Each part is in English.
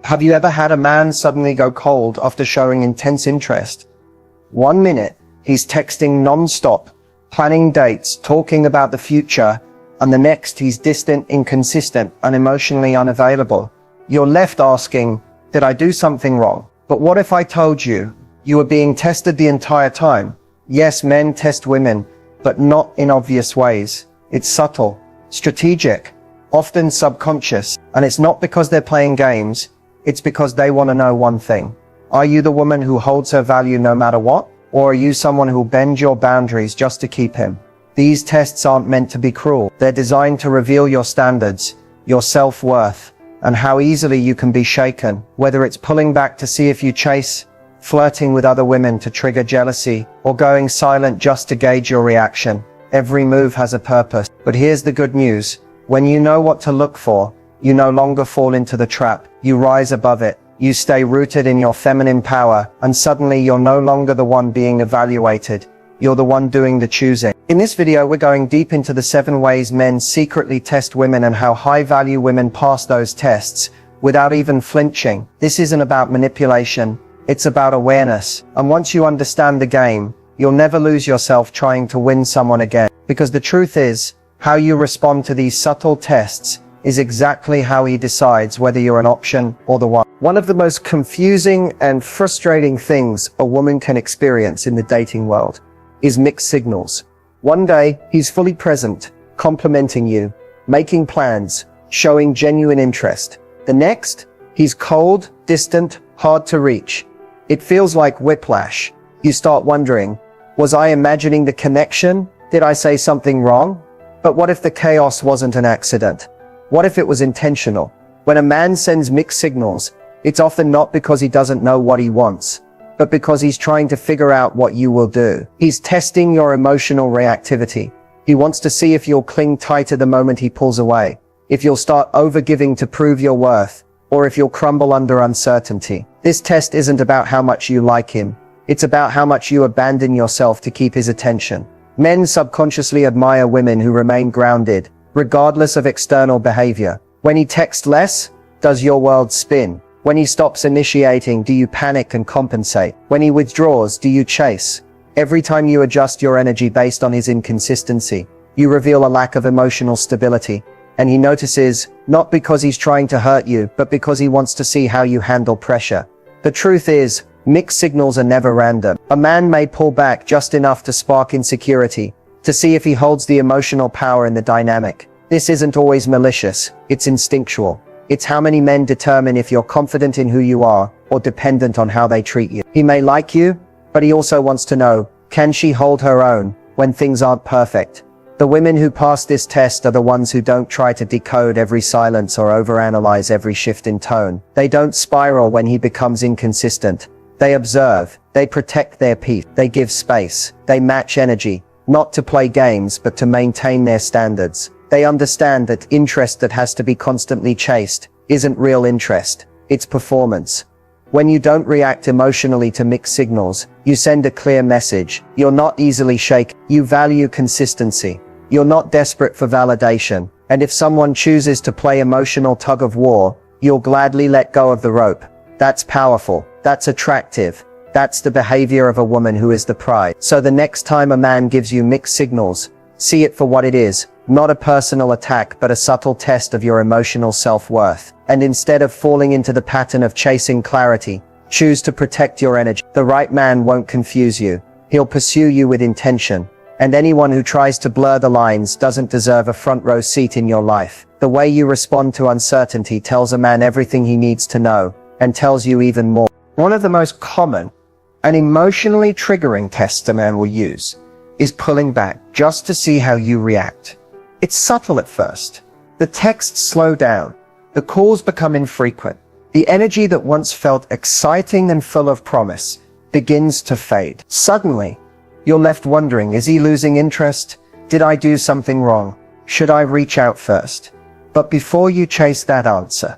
Have you ever had a man suddenly go cold after showing intense interest? 1 minute, he's texting non-stop, planning dates, talking about the future, and the next he's distant, inconsistent, and emotionally unavailable. You're left asking, did I do something wrong? But what if I told you, you were being tested the entire time? Yes, men test women, but not in obvious ways. It's subtle, strategic, often subconscious, and it's not because they're playing games, it's because they want to know one thing. Are you the woman who holds her value no matter what? Or are you someone who'll bend your boundaries just to keep him? These tests aren't meant to be cruel. They're designed to reveal your standards, your self-worth, and how easily you can be shaken, whether it's pulling back to see if you chase, flirting with other women to trigger jealousy, or going silent just to gauge your reaction. Every move has a purpose. But here's the good news. When you know what to look for, you no longer fall into the trap. You rise above it. You stay rooted in your feminine power, and suddenly you're no longer the one being evaluated. You're the one doing the choosing. In this video, we're going deep into the 7 ways men secretly test women and how high-value women pass those tests without even flinching. This isn't about manipulation. It's about awareness. And once you understand the game, you'll never lose yourself trying to win someone again. Because the truth is, how you respond to these subtle tests is exactly how he decides whether you're an option or the one. One of the most confusing and frustrating things a woman can experience in the dating world is mixed signals. One day, he's fully present, complimenting you, making plans, showing genuine interest. The next, he's cold, distant, hard to reach. It feels like whiplash. You start wondering, was I imagining the connection? Did I say something wrong? But what if the chaos wasn't an accident? What if it was intentional? When a man sends mixed signals, it's often not because he doesn't know what he wants, but because he's trying to figure out what you will do. He's testing your emotional reactivity. He wants to see if you'll cling tighter the moment he pulls away, if you'll start overgiving to prove your worth, or if you'll crumble under uncertainty. This test isn't about how much you like him. It's about how much you abandon yourself to keep his attention. Men subconsciously admire women who remain grounded, regardless of external behavior. When he texts less, does your world spin? When he stops initiating, do you panic and compensate? When he withdraws, do you chase? Every time you adjust your energy based on his inconsistency, you reveal a lack of emotional stability. And he notices, not because he's trying to hurt you, but because he wants to see how you handle pressure. The truth is, mixed signals are never random. A man may pull back just enough to spark insecurity, to see if he holds the emotional power in the dynamic. This isn't always malicious, it's instinctual. It's how many men determine if you're confident in who you are, or dependent on how they treat you. He may like you, but he also wants to know, can she hold her own when things aren't perfect? The women who pass this test are the ones who don't try to decode every silence or overanalyze every shift in tone. They don't spiral when he becomes inconsistent. They observe, they protect their peace, they give space, they match energy, not to play games but to maintain their standards. They understand that interest that has to be constantly chased isn't real interest, it's performance. When you don't react emotionally to mixed signals, you send a clear message. You're not easily shaken. You value consistency. You're not desperate for validation. And if someone chooses to play emotional tug of war, you'll gladly let go of the rope. That's powerful. That's attractive. That's the behavior of a woman who is the prize. So the next time a man gives you mixed signals, see it for what it is. Not a personal attack, but a subtle test of your emotional self-worth. And instead of falling into the pattern of chasing clarity, choose to protect your energy. The right man won't confuse you. He'll pursue you with intention. And anyone who tries to blur the lines doesn't deserve a front row seat in your life. The way you respond to uncertainty tells a man everything he needs to know, and tells you even more. One of the most common and emotionally triggering tests a man will use is pulling back just to see how you react. It's subtle at first. The texts slow down. The calls become infrequent. The energy that once felt exciting and full of promise begins to fade. Suddenly, you're left wondering, is he losing interest? Did I do something wrong? Should I reach out first? But before you chase that answer,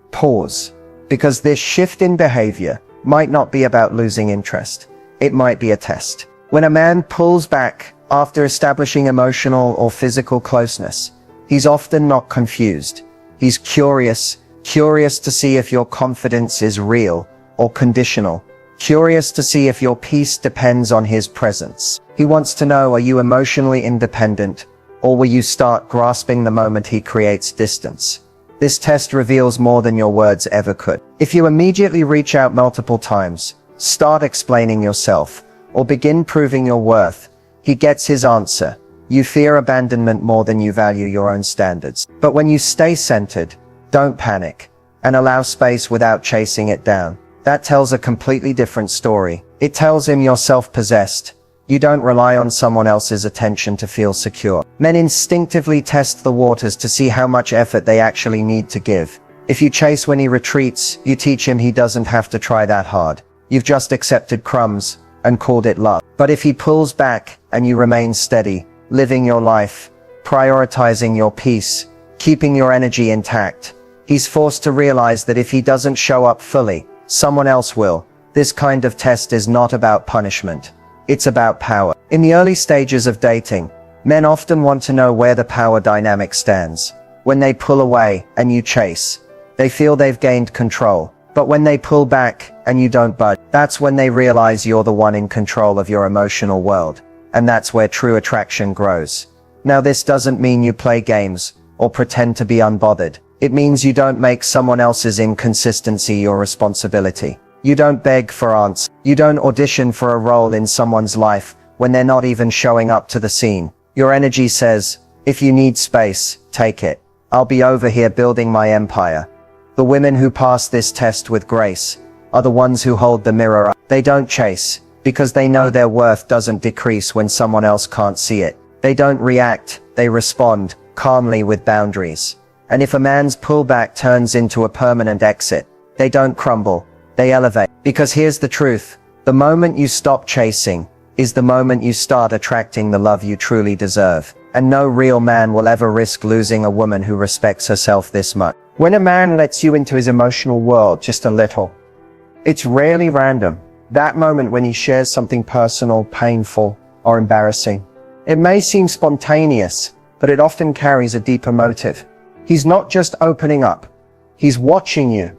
pause. Because this shift in behavior might not be about losing interest. It might be a test. When a man pulls back after establishing emotional or physical closeness, he's often not confused. He's curious, Curious to see if your confidence is real or conditional. Curious to see if your peace depends on his presence. He wants to know, are you emotionally independent, or will you start grasping the moment he creates distance? This test reveals more than your words ever could. If you immediately reach out multiple times, start explaining yourself, or begin proving your worth, he gets his answer. You fear abandonment more than you value your own standards. But when you stay centered, don't panic, and allow space without chasing it down, that tells a completely different story. It tells him you're self-possessed. You don't rely on someone else's attention to feel secure. Men instinctively test the waters to see how much effort they actually need to give. If you chase when he retreats, you teach him he doesn't have to try that hard. You've just accepted crumbs and called it love. But if he pulls back and you remain steady, living your life, prioritizing your peace, keeping your energy intact, he's forced to realize that if he doesn't show up fully, someone else will. This kind of test is not about punishment. It's about power. In the early stages of dating, men often want to know where the power dynamic stands. When they pull away and you chase, they feel they've gained control. But when they pull back and you don't budge, that's when they realize you're the one in control of your emotional world. And that's where true attraction grows. Now, this doesn't mean you play games or pretend to be unbothered. It means you don't make someone else's inconsistency your responsibility. You don't beg for answers. You don't audition for a role in someone's life when they're not even showing up to the scene. Your energy says, if you need space, take it. I'll be over here building my empire. The women who pass this test with grace are the ones who hold the mirror up. They don't chase, because they know their worth doesn't decrease when someone else can't see it. They don't react, they respond, calmly with boundaries. And if a man's pullback turns into a permanent exit, they don't crumble, they elevate. Because here's the truth, the moment you stop chasing is the moment you start attracting the love you truly deserve. And no real man will ever risk losing a woman who respects herself this much. When a man lets you into his emotional world just a little, it's rarely random. That moment when he shares something personal, painful, or embarrassing. It may seem spontaneous, but it often carries a deeper motive. He's not just opening up. He's watching you.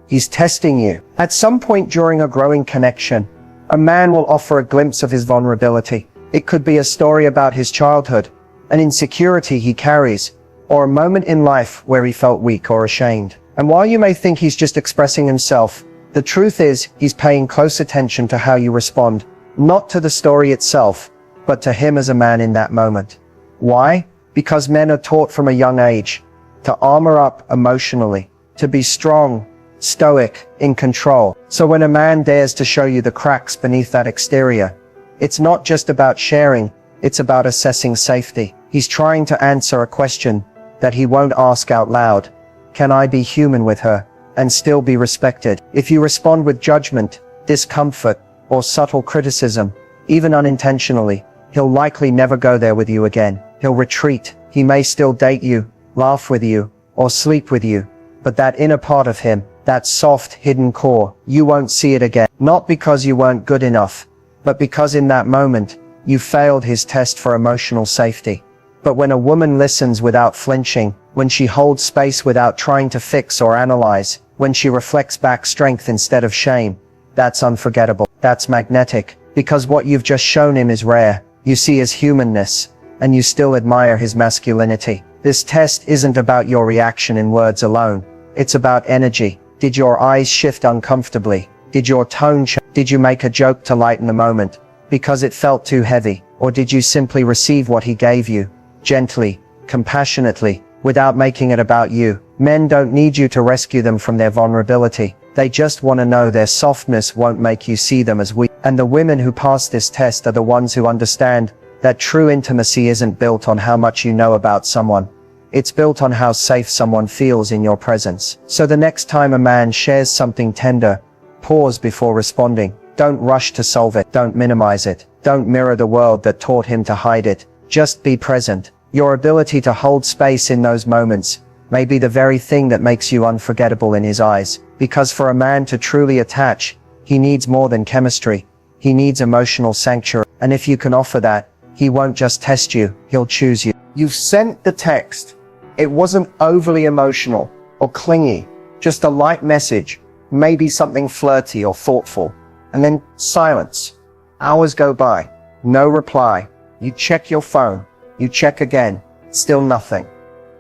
He's testing you. At some point during a growing connection, a man will offer a glimpse of his vulnerability. It could be a story about his childhood, an insecurity he carries, or a moment in life where he felt weak or ashamed. And while you may think he's just expressing himself, the truth is he's paying close attention to how you respond, not to the story itself, but to him as a man in that moment. Why? Because men are taught from a young age to armor up emotionally, to be strong, stoic, in control. So when a man dares to show you the cracks beneath that exterior, it's not just about sharing, it's about assessing safety. He's trying to answer a question that he won't ask out loud. Can I be human with her and still be respected? If you respond with judgment, discomfort, or subtle criticism, even unintentionally, he'll likely never go there with you again. He'll retreat. He may still date you, laugh with you, or sleep with you, but that inner part of him, that soft, hidden core, you won't see it again. Not because you weren't good enough, but because in that moment, you failed his test for emotional safety. But when a woman listens without flinching, when she holds space without trying to fix or analyze, when she reflects back strength instead of shame, that's unforgettable. That's magnetic, because what you've just shown him is rare. You see his humanness, and you still admire his masculinity. This test isn't about your reaction in words alone. It's about energy. Did your eyes shift uncomfortably? Did your tone change? Did you make a joke to lighten the moment because it felt too heavy? Or did you simply receive what he gave you, gently, compassionately, without making it about you? Men don't need you to rescue them from their vulnerability. They just want to know their softness won't make you see them as weak. And the women who pass this test are the ones who understand that true intimacy isn't built on how much you know about someone. It's built on how safe someone feels in your presence. So the next time a man shares something tender, pause before responding. Don't rush to solve it. Don't minimize it. Don't mirror the world that taught him to hide it. Just be present. Your ability to hold space in those moments may be the very thing that makes you unforgettable in his eyes. Because for a man to truly attach, he needs more than chemistry. He needs emotional sanctuary. And if you can offer that, he won't just test you, he'll choose you. You've sent the text. It wasn't overly emotional or clingy. Just a light message, maybe something flirty or thoughtful, and then silence. Hours go by, no reply. You check your phone, you check again, still nothing.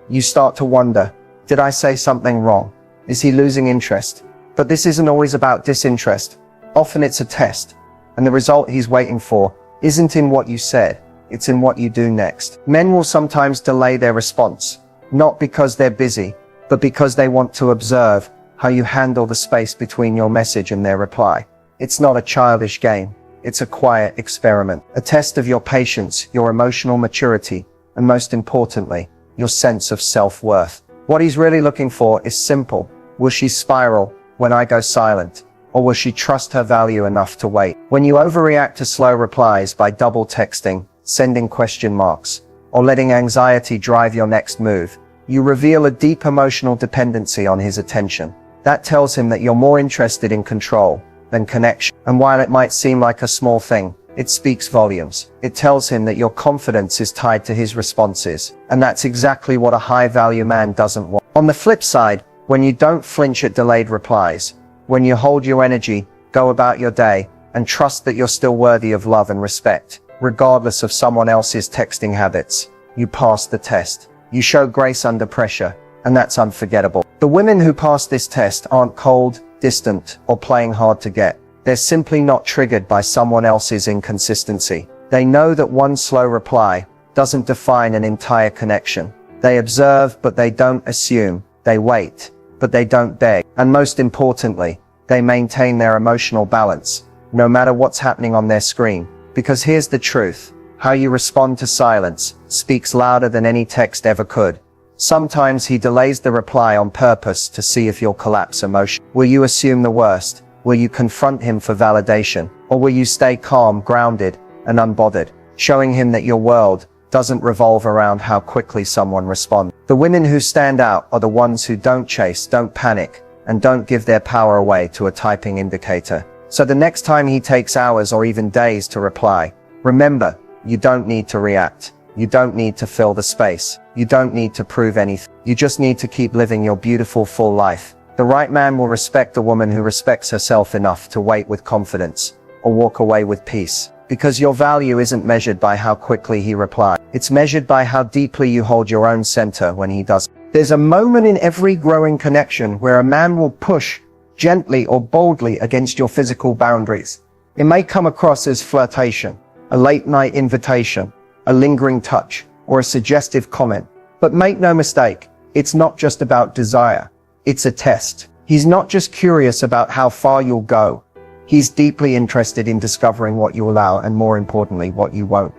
You start to wonder, did I say something wrong? Is he losing interest? But this isn't always about disinterest. Often it's a test, and the result he's waiting for isn't in what you said, it's in what you do next. Men will sometimes delay their response, not because they're busy, but because they want to observe how you handle the space between your message and their reply. It's not a childish game. It's a quiet experiment, a test of your patience, your emotional maturity, and most importantly, your sense of self-worth. What he's really looking for is simple. Will she spiral when I go silent? Or will she trust her value enough to wait? When you overreact to slow replies by double texting, sending question marks, or letting anxiety drive your next move, you reveal a deep emotional dependency on his attention. That tells him that you're more interested in control than connection. And while it might seem like a small thing, it speaks volumes. It tells him that your confidence is tied to his responses. And that's exactly what a high-value man doesn't want. On the flip side, when you don't flinch at delayed replies, when you hold your energy, go about your day, and trust that you're still worthy of love and respect, regardless of someone else's texting habits, you pass the test. You show grace under pressure, and that's unforgettable. The women who pass this test aren't cold, distant, or playing hard to get. They're simply not triggered by someone else's inconsistency. They know that one slow reply doesn't define an entire connection. They observe, but they don't assume. They wait, but they don't beg. And most importantly, they maintain their emotional balance, no matter what's happening on their screen. Because here's the truth. How you respond to silence speaks louder than any text ever could. Sometimes he delays the reply on purpose to see if you'll collapse emotionally. Will you assume the worst? Will you confront him for validation? Or will you stay calm, grounded, and unbothered, showing him that your world doesn't revolve around how quickly someone responds? The women who stand out are the ones who don't chase, don't panic, and don't give their power away to a typing indicator. So the next time he takes hours or even days to reply, remember, you don't need to react. You don't need to fill the space. You don't need to prove anything. You just need to keep living your beautiful, full life. The right man will respect a woman who respects herself enough to wait with confidence or walk away with peace. Because your value isn't measured by how quickly he replies. It's measured by how deeply you hold your own center when he does. There's a moment in every growing connection where a man will push gently or boldly against your physical boundaries. It may come across as flirtation, a late-night invitation, a lingering touch, or a suggestive comment. But make no mistake, it's not just about desire. It's a test. He's not just curious about how far you'll go. He's deeply interested in discovering what you allow and, more importantly, what you won't.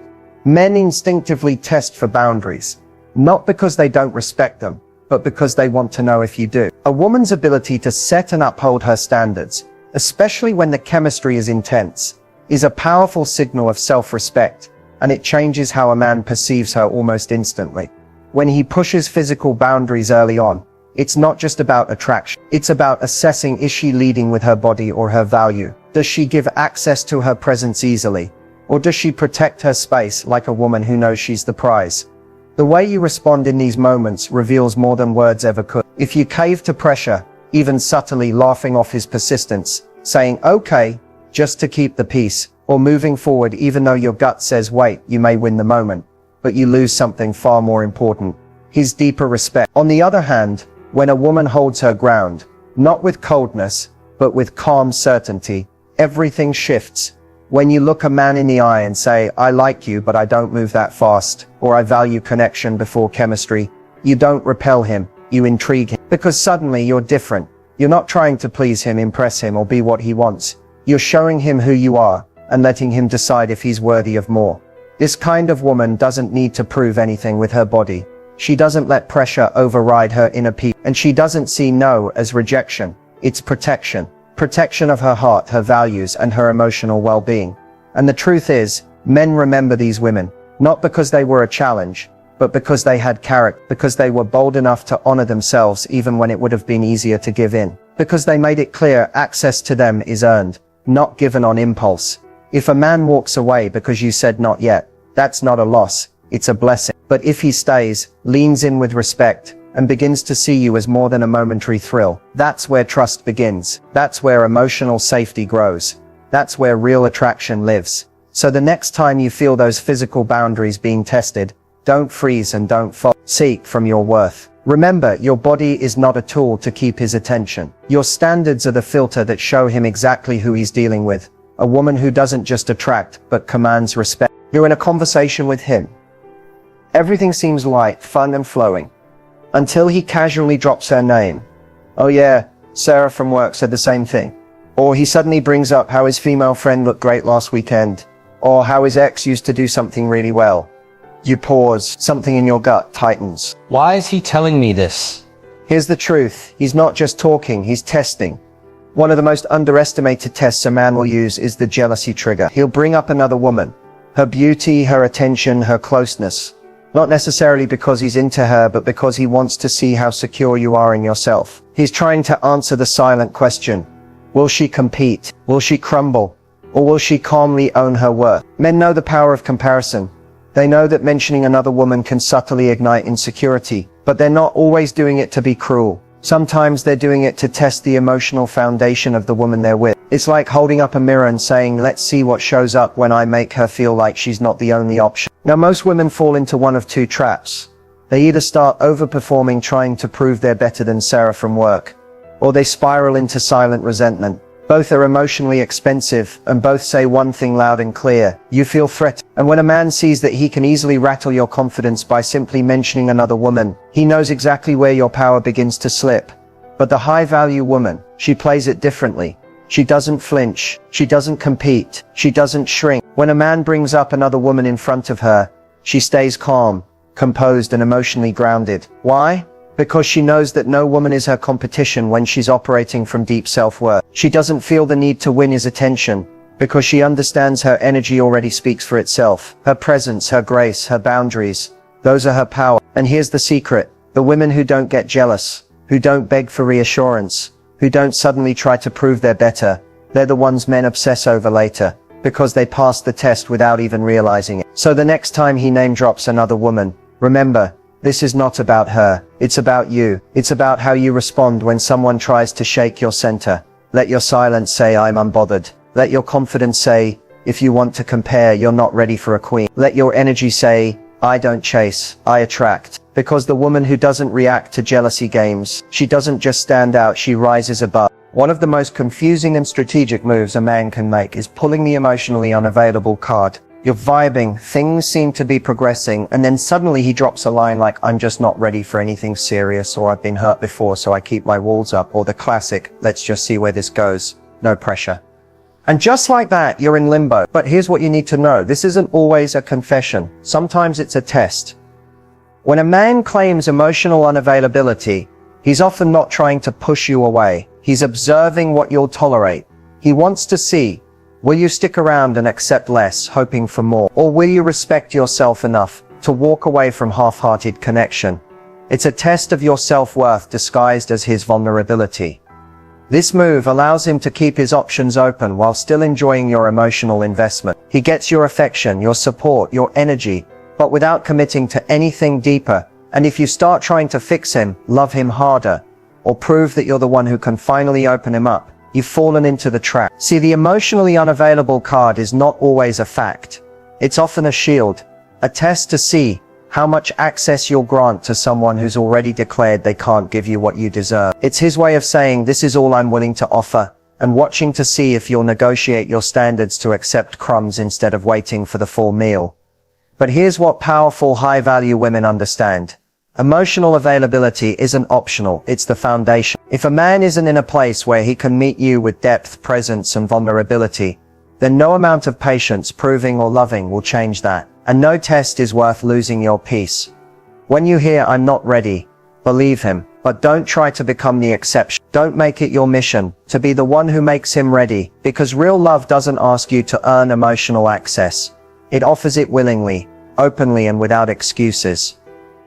Men instinctively test for boundaries, not because they don't respect them, but because they want to know if you do. A woman's ability to set and uphold her standards, especially when the chemistry is intense, is a powerful signal of self-respect, and it changes how a man perceives her almost instantly. When he pushes physical boundaries early on, it's not just about attraction. It's about assessing, is she leading with her body or her value? Does she give access to her presence easily? Or does she protect her space like a woman who knows she's the prize? The way you respond in these moments reveals more than words ever could. If you cave to pressure, even subtly laughing off his persistence, saying okay, just to keep the peace, or moving forward even though your gut says wait, you may win the moment, but you lose something far more important, his deeper respect. On the other hand, when a woman holds her ground, not with coldness, but with calm certainty, everything shifts. When you look a man in the eye and say, I like you, but I don't move that fast, or I value connection before chemistry, you don't repel him, you intrigue him. Because suddenly you're different. You're not trying to please him, impress him, or be what he wants. You're showing him who you are, and letting him decide if he's worthy of more. This kind of woman doesn't need to prove anything with her body. She doesn't let pressure override her inner peace, and she doesn't see no as rejection. It's protection. Protection of her heart, her values, and her emotional well-being. And the truth is, men remember these women, not because they were a challenge, but because they had character, because they were bold enough to honor themselves even when it would have been easier to give in, because they made it clear access to them is earned, not given on impulse. If a man walks away because you said not yet, that's not a loss, it's a blessing. But if he stays, leans in with respect, and begins to see you as more than a momentary thrill. That's where trust begins. That's where emotional safety grows. That's where real attraction lives. So the next time you feel those physical boundaries being tested, don't freeze and don't fall. Seek from your worth. Remember, your body is not a tool to keep his attention. Your standards are the filter that show him exactly who he's dealing with. A woman who doesn't just attract, but commands respect. You're in a conversation with him. Everything seems light, fun and flowing. Until he casually drops her name. Oh yeah, Sarah from work said the same thing. Or he suddenly brings up how his female friend looked great last weekend. Or how his ex used to do something really well. You pause, something in your gut tightens. Why is he telling me this? Here's the truth. He's not just talking, he's testing. One of the most underestimated tests a man will use is the jealousy trigger. He'll bring up another woman. Her beauty, her attention, her closeness. Not necessarily because he's into her, but because he wants to see how secure you are in yourself. He's trying to answer the silent question. Will she compete? Will she crumble? Or will she calmly own her worth? Men know the power of comparison. They know that mentioning another woman can subtly ignite insecurity, but they're not always doing it to be cruel. Sometimes they're doing it to test the emotional foundation of the woman they're with. It's like holding up a mirror and saying, let's see what shows up when I make her feel like she's not the only option. Now, most women fall into one of two traps. They either start overperforming, trying to prove they're better than Sarah from work, or they spiral into silent resentment. Both are emotionally expensive, and both say one thing loud and clear: you feel threatened. And when a man sees that he can easily rattle your confidence by simply mentioning another woman, he knows exactly where your power begins to slip. But the high-value woman, she plays it differently. She doesn't flinch. She doesn't compete. She doesn't shrink. When a man brings up another woman in front of her, she stays calm, composed, and emotionally grounded. Why? Because she knows that no woman is her competition when she's operating from deep self-worth. She doesn't feel the need to win his attention, because she understands her energy already speaks for itself. Her presence, her grace, her boundaries, those are her power. And here's the secret: the women who don't get jealous, who don't beg for reassurance, who don't suddenly try to prove they're better, they're the ones men obsess over later, because they passed the test without even realizing it. So the next time he name drops another woman, remember, this is not about her, it's about you. It's about how you respond when someone tries to shake your center. Let your silence say, I'm unbothered. Let your confidence say, if you want to compare, you're not ready for a queen. Let your energy say, I don't chase, I attract. Because the woman who doesn't react to jealousy games, she doesn't just stand out, she rises above. One of the most confusing and strategic moves a man can make is pulling the emotionally unavailable card. You're vibing, things seem to be progressing, and then suddenly he drops a line like, I'm just not ready for anything serious, or I've been hurt before so I keep my walls up, or the classic, let's just see where this goes, no pressure. And just like that, you're in limbo. But here's what you need to know: this isn't always a confession. Sometimes it's a test. When a man claims emotional unavailability, he's often not trying to push you away. He's observing what you'll tolerate. He wants to see, will you stick around and accept less, hoping for more? Or will you respect yourself enough to walk away from half-hearted connection? It's a test of your self-worth disguised as his vulnerability. This move allows him to keep his options open while still enjoying your emotional investment. He gets your affection, your support, your energy, but without committing to anything deeper. And if you start trying to fix him, love him harder, or prove that you're the one who can finally open him up, you've fallen into the trap. See, the emotionally unavailable card is not always a fact. It's often a shield, a test to see how much access you'll grant to someone who's already declared they can't give you what you deserve. It's his way of saying, this is all I'm willing to offer, and watching to see if you'll negotiate your standards to accept crumbs instead of waiting for the full meal. But here's what powerful, high-value women understand. Emotional availability isn't optional, it's the foundation. If a man isn't in a place where he can meet you with depth, presence, and vulnerability, then no amount of patience, proving, or loving will change that. And no test is worth losing your peace. When you hear, I'm not ready, believe him, but don't try to become the exception. Don't make it your mission to be the one who makes him ready, because real love doesn't ask you to earn emotional access. It offers it willingly, openly, and without excuses.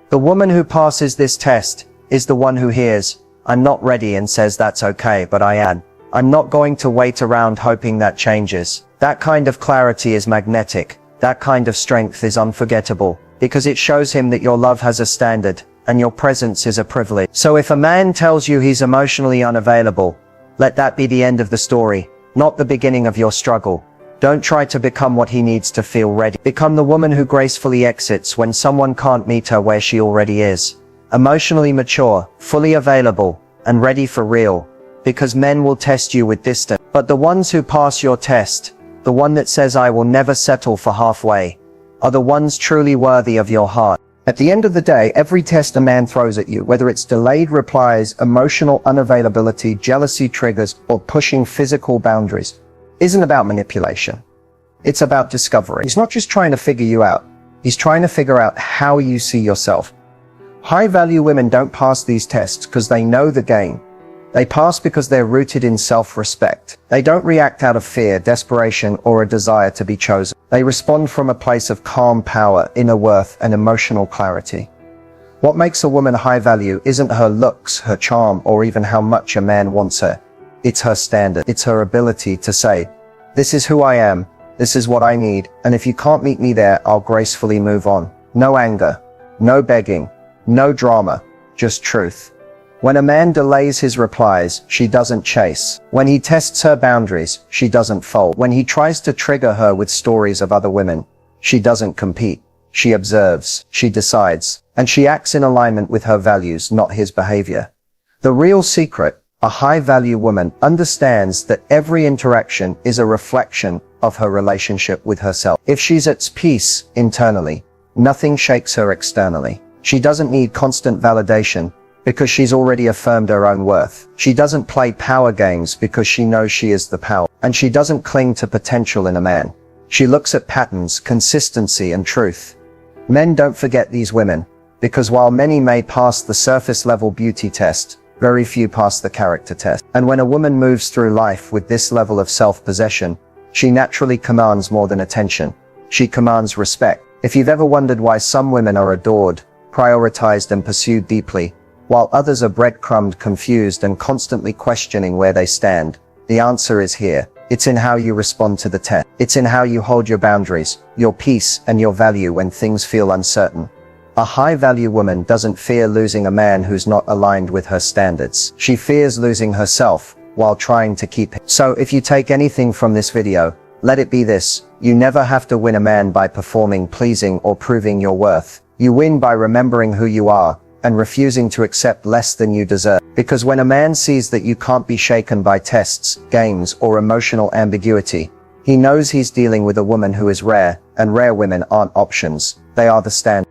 The woman who passes this test is the one who hears, I'm not ready, and says, that's okay, but I am. I'm not going to wait around hoping that changes. That kind of clarity is magnetic. That kind of strength is unforgettable, because it shows him that your love has a standard, and your presence is a privilege. So if a man tells you he's emotionally unavailable, let that be the end of the story, not the beginning of your struggle. Don't try to become what he needs to feel ready. Become the woman who gracefully exits when someone can't meet her where she already is. Emotionally mature, fully available, and ready for real. Because men will test you with distance. But the ones who pass your test, the one that says I will never settle for halfway, are the ones truly worthy of your heart. At the end of the day, every test a man throws at you, whether it's delayed replies, emotional unavailability, jealousy triggers, or pushing physical boundaries, isn't about manipulation. It's about discovery. He's not just trying to figure you out. He's trying to figure out how you see yourself. High-value women don't pass these tests because they know the game. They pass because they're rooted in self-respect. They don't react out of fear, desperation, or a desire to be chosen. They respond from a place of calm power, inner worth, and emotional clarity. What makes a woman high value isn't her looks, her charm, or even how much a man wants her. It's her standard. It's her ability to say, this is who I am, this is what I need, and if you can't meet me there, I'll gracefully move on. No anger, no begging, no drama, just truth. When a man delays his replies, she doesn't chase. When he tests her boundaries, she doesn't fold. When he tries to trigger her with stories of other women, she doesn't compete. She observes, she decides, and she acts in alignment with her values, not his behavior. The real secret: a high-value woman understands that every interaction is a reflection of her relationship with herself. If she's at peace internally, nothing shakes her externally. She doesn't need constant validation because she's already affirmed her own worth. She doesn't play power games because she knows she is the power. And she doesn't cling to potential in a man. She looks at patterns, consistency, and truth. Men don't forget these women, because while many may pass the surface-level beauty test, very few pass the character test. And when a woman moves through life with this level of self-possession, she naturally commands more than attention. She commands respect. If you've ever wondered why some women are adored, prioritized, and pursued deeply, while others are breadcrumbed, confused, and constantly questioning where they stand, the answer is here. It's in how you respond to the test. It's in how you hold your boundaries, your peace, and your value when things feel uncertain. A high-value woman doesn't fear losing a man who's not aligned with her standards. She fears losing herself while trying to keep him. So if you take anything from this video, let it be this: you never have to win a man by performing, pleasing, or proving your worth. You win by remembering who you are and refusing to accept less than you deserve. Because when a man sees that you can't be shaken by tests, games, or emotional ambiguity, he knows he's dealing with a woman who is rare, and rare women aren't options. They are the standard.